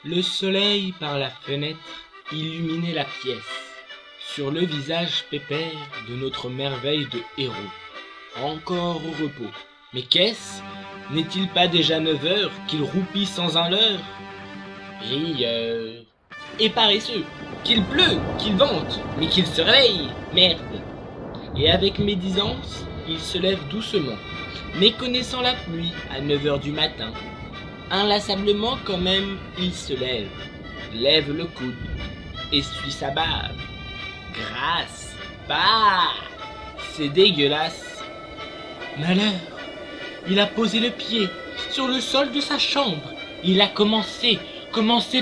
Le soleil par la fenêtre illuminait la pièce, sur le visage pépère de notre merveille de héros, encore au repos. Mais qu'est-ce? N'est-il pas déjà 9 heures qu'il roupit sans un leurre? Rieur et paresseux, qu'il pleut, qu'il vente, mais qu'il se réveille, merde! Et avec médisance, il se lève doucement, méconnaissant la pluie à 9 heures du matin. Inlassablement quand même, il se lève le coude, essuie sa bave. Grâce, bah, c'est dégueulasse. Malheur, il a posé le pied sur le sol de sa chambre. Il a commencé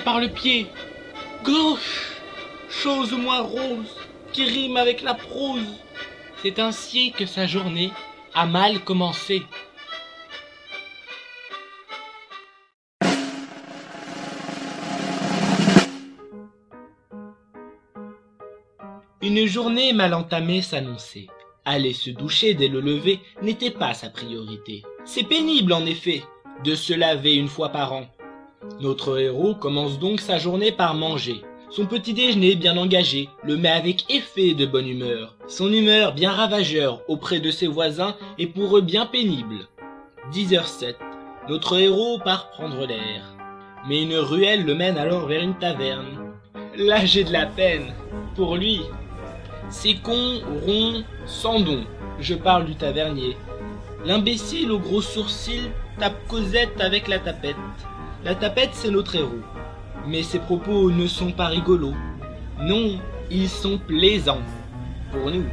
par le pied gauche, chose moins rose, qui rime avec la prose. C'est ainsi que sa journée a mal commencé. Une journée mal entamée s'annonçait. Aller se doucher dès le lever n'était pas sa priorité. C'est pénible en effet de se laver une fois par an. Notre héros commence donc sa journée par manger. Son petit déjeuner bien engagé le met avec effet de bonne humeur. Son humeur bien ravageur auprès de ses voisins est pour eux bien pénible. 10h07, notre héros part prendre l'air. Mais une ruelle le mène alors vers une taverne. Là j'ai de la peine, pour lui. C'est con, rond, sans don, je parle du tavernier. L'imbécile aux gros sourcils tape Cosette avec la tapette. La tapette c'est notre héros. Mais ses propos ne sont pas rigolos. Non, ils sont plaisants. Pour nous,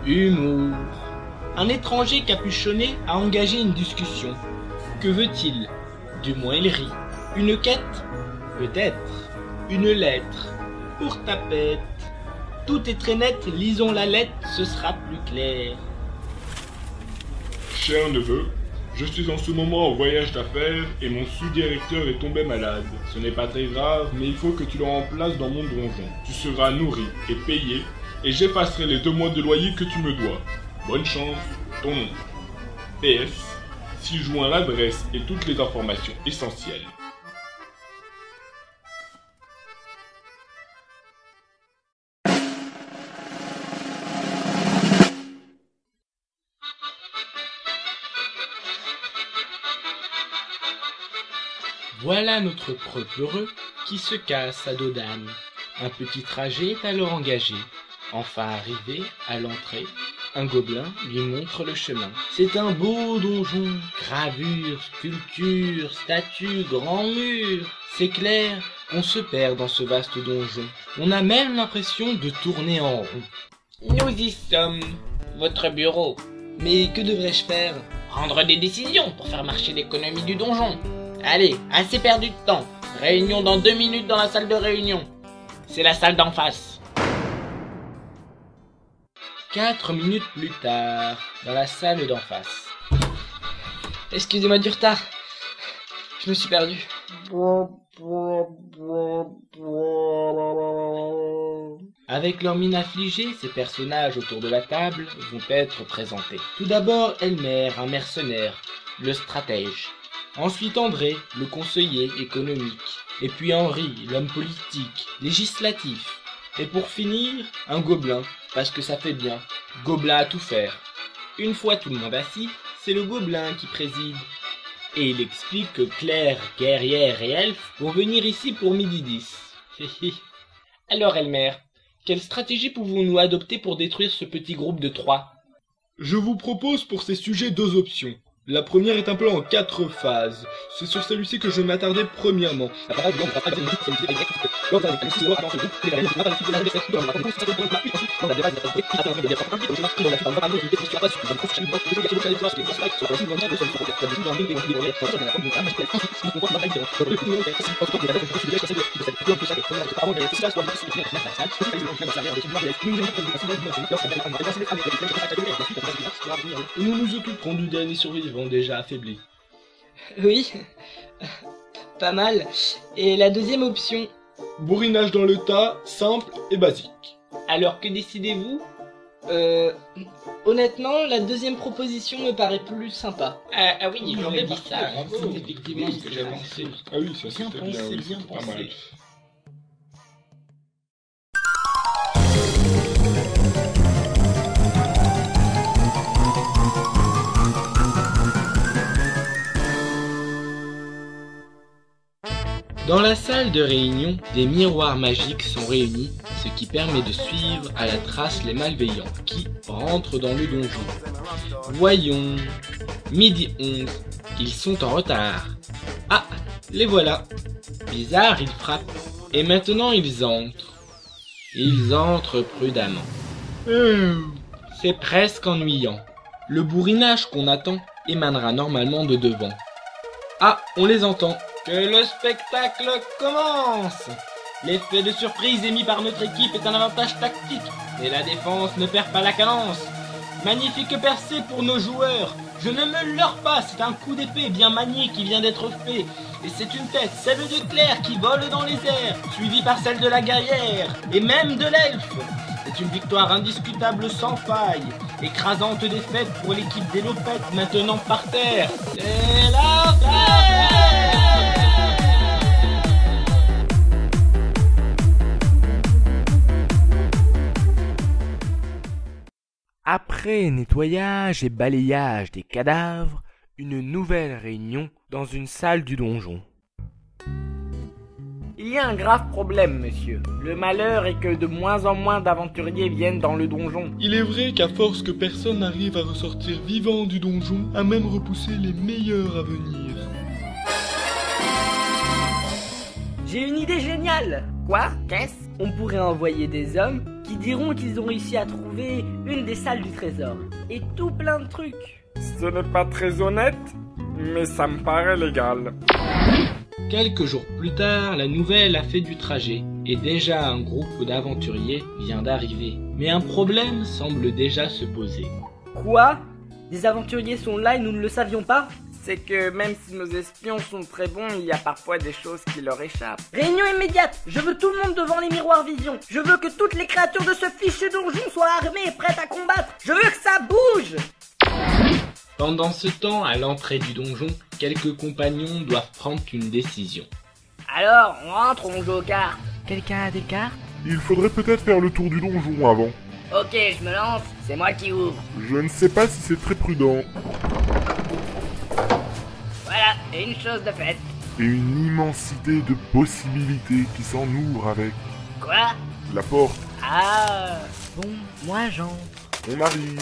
humour. Un étranger capuchonné a engagé une discussion. Que veut-il? Du moins il rit. Une quête? Peut-être. Une lettre. Pour tapette. Tout est très net, lisons la lettre, ce sera plus clair. Cher neveu, je suis en ce moment en voyage d'affaires et mon sous-directeur est tombé malade. Ce n'est pas très grave, mais il faut que tu le remplaces dans mon donjon. Tu seras nourri et payé, et j'effacerai les 2 mois de loyer que tu me dois. Bonne chance, ton nom. PS, si joint l'adresse et toutes les informations essentielles. Voilà notre preux peureux qui se casse à dos d'âne. Un petit trajet est alors engagé. Enfin arrivé à l'entrée, un gobelin lui montre le chemin. C'est un beau donjon, gravures, sculptures, statues, grands murs. C'est clair qu'on se perd dans ce vaste donjon. On a même l'impression de tourner en rond. Nous y sommes, votre bureau. Mais que devrais-je faire? Prendre des décisions pour faire marcher l'économie du donjon. Allez, assez perdu de temps. Réunion dans 2 minutes dans la salle de réunion. C'est la salle d'en face. 4 minutes plus tard, dans la salle d'en face. Excusez-moi du retard. Je me suis perdu. Avec leur mine affligée, ces personnages autour de la table vont être présentés. Tout d'abord, Elmer, un mercenaire, le stratège. Ensuite André, le conseiller économique. Et puis Henri, l'homme politique, législatif. Et pour finir, un gobelin, parce que ça fait bien. Gobelin à tout faire. Une fois tout le monde assis, c'est le gobelin qui préside. Et il explique que Claire, guerrière et elfe vont venir ici pour 12h10. Alors Elmer, quelle stratégie pouvons-nous adopter pour détruire ce petit groupe de 3? Je vous propose pour ces sujets 2 options. La première est un plan en 4 phases. C'est sur celui-ci que je vais m'attarder premièrement. Nous nous occuperons du dernier survivant déjà affaibli. Oui, pas mal. Et la deuxième option? Bourrinage dans le tas, simple et basique. Alors que décidez-vous? Honnêtement, la deuxième proposition me paraît plus sympa. Ah oui, j'aurais dit ça. C'est effectivement ce que j'ai pensé. Ah oui, ça Bien c'était pensé, bien, oui, bien c'était pas pensé. mal. Dans la salle de réunion, des miroirs magiques sont réunis, ce qui permet de suivre à la trace les malveillants qui rentrent dans le donjon. Voyons, midi 11, ils sont en retard. Ah, les voilà. Bizarre, ils frappent. Et maintenant ils entrent. Ils entrent prudemment. C'est presque ennuyant. Le bourrinage qu'on attend émanera normalement de devant. Ah, on les entend. Que le spectacle commence! L'effet de surprise émis par notre équipe est un avantage tactique, mais la défense ne perd pas la cadence. Magnifique percée pour nos joueurs. Je ne me leurre pas, c'est un coup d'épée bien manié qui vient d'être fait. Et c'est une tête, celle de Claire, qui vole dans les airs, suivie par celle de la guerrière, et même de l'elfe. C'est une victoire indiscutable sans faille, écrasante défaite pour l'équipe des Lopettes maintenant par terre. C'est la fête! Après nettoyage et balayage des cadavres, une nouvelle réunion dans une salle du donjon. Il y a un grave problème, monsieur. Le malheur est que de moins en moins d'aventuriers viennent dans le donjon. Il est vrai qu'à force que personne n'arrive à ressortir vivant du donjon, à même repousser les meilleurs à venir. J'ai une idée géniale. Quoi? Qu'est-ce? On pourrait envoyer des hommes qui diront qu'ils ont réussi à trouver une des salles du trésor. Et tout plein de trucs. Ce n'est pas très honnête, mais ça me paraît légal. Quelques jours plus tard, la nouvelle a fait du trajet, et déjà un groupe d'aventuriers vient d'arriver. Mais un problème semble déjà se poser. Quoi? Des aventuriers sont là et nous ne le savions pas? C'est que même si nos espions sont très bons, il y a parfois des choses qui leur échappent. Réunion immédiate! Je veux tout le monde devant les miroirs vision. Je veux que toutes les créatures de ce fichu donjon soient armées et prêtes à combattre. Je veux que ça bouge! Pendant ce temps, à l'entrée du donjon, quelques compagnons doivent prendre une décision. Alors, on rentre ou on joue aux cartes? Quelqu'un a des cartes? Il faudrait peut-être faire le tour du donjon avant. Ok, je me lance, c'est moi qui ouvre. Je ne sais pas si c'est très prudent. Voilà, et une chose de faite. Et une immensité de possibilités qui s'en ouvrent avec Quoi? la porte. Ah. Bon, moi j'entre. On arrive.